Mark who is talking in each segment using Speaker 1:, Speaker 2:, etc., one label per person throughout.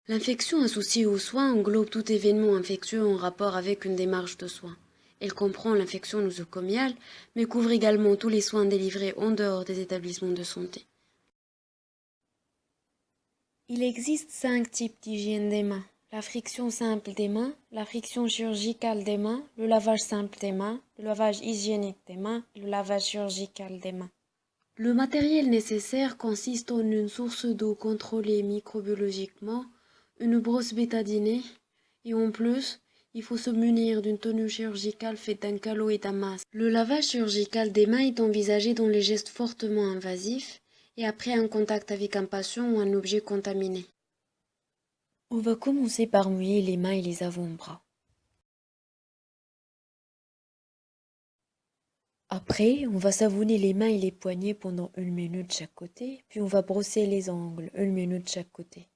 Speaker 1: L'infection associée aux soins englobe tout événement infectieux en rapport avec une démarche de soins. Elle comprend l'infection nosocomiale, mais couvre également tous les soins délivrés en dehors des établissements de santé. Il existe 5 types d'hygiène des mains. La friction simple des mains, la friction chirurgicale des mains, le lavage simple des mains, le lavage hygiénique des mains et le lavage chirurgical des mains. Le matériel nécessaire consiste en une source d'eau contrôlée microbiologiquement, une brosse bétadinée, et en plus, il faut se munir d'une tenue chirurgicale faite d'un calot et d'un masque. Le lavage chirurgical des mains est envisagé dans les gestes fortement invasifs et après un contact avec un patient ou un objet contaminé. On va commencer par mouiller les mains et les avant-bras. Après, on va savonner les mains et les poignets pendant 1 minute chaque côté, puis on va brosser les ongles 1 minute chaque côté.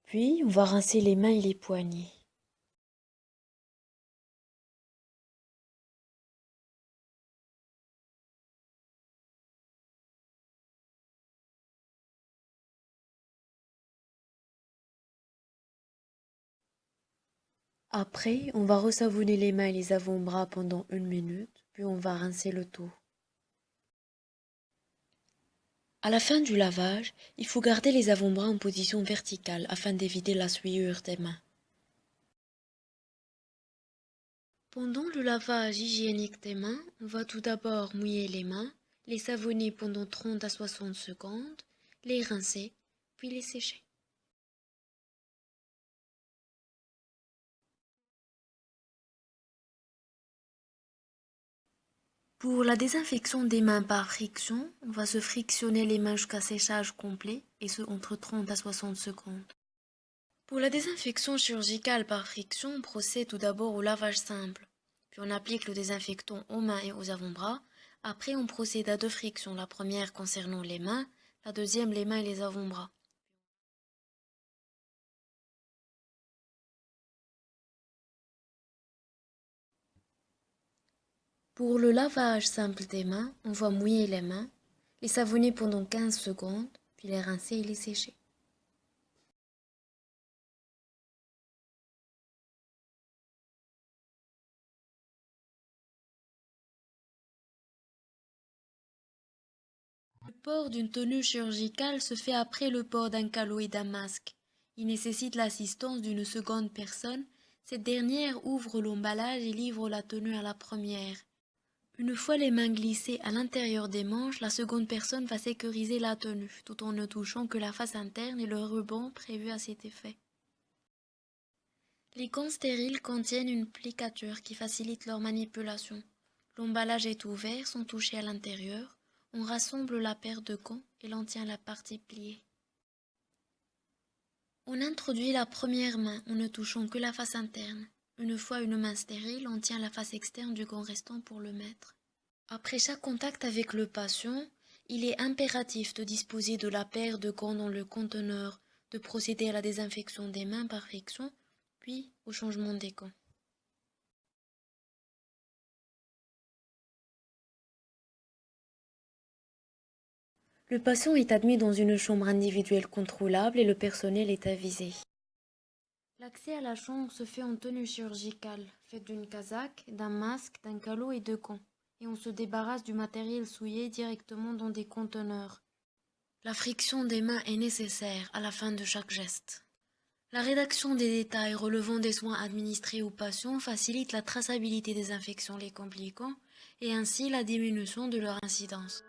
Speaker 1: Puis, on va rincer les mains et les poignets. Après, on va ressavonner les mains et les avant-bras pendant 1 minute, puis on va rincer le tout. À la fin du lavage, il faut garder les avant-bras en position verticale afin d'éviter la souillure des mains. Pendant le lavage hygiénique des mains, on va tout d'abord mouiller les mains, les savonner pendant 30 à 60 secondes, les rincer, puis les sécher. Pour la désinfection des mains par friction, on va se frictionner les mains jusqu'à séchage complet, et ce entre 30 à 60 secondes. Pour la désinfection chirurgicale par friction, on procède tout d'abord au lavage simple, puis on applique le désinfectant aux mains et aux avant-bras. Après, on procède à 2 frictions, la première concernant les mains, la deuxième les mains et les avant-bras. Pour le lavage simple des mains, on va mouiller les mains, les savonner pendant 15 secondes, puis les rincer et les sécher. Le port d'une tenue chirurgicale se fait après le port d'un calot et d'un masque. Il nécessite l'assistance d'une seconde personne. Cette dernière ouvre l'emballage et livre la tenue à la première. Une fois les mains glissées à l'intérieur des manches, la seconde personne va sécuriser la tenue, tout en ne touchant que la face interne et le ruban prévu à cet effet. Les gants stériles contiennent une plicature qui facilite leur manipulation. L'emballage est ouvert sans toucher à l'intérieur. On rassemble la paire de gants et l'on tient la partie pliée. On introduit la première main en ne touchant que la face interne. Une fois une main stérile, on tient la face externe du gant restant pour le mettre. Après chaque contact avec le patient, il est impératif de disposer de la paire de gants dans le conteneur, de procéder à la désinfection des mains par friction, puis au changement des gants. Le patient est admis dans une chambre individuelle contrôlable et le personnel est avisé. L'accès à la chambre se fait en tenue chirurgicale, faite d'une casaque, d'un masque, d'un calot et de gants, et on se débarrasse du matériel souillé directement dans des conteneurs. La friction des mains est nécessaire à la fin de chaque geste. La rédaction des détails relevant des soins administrés aux patients facilite la traçabilité des infections les compliquant et ainsi la diminution de leur incidence.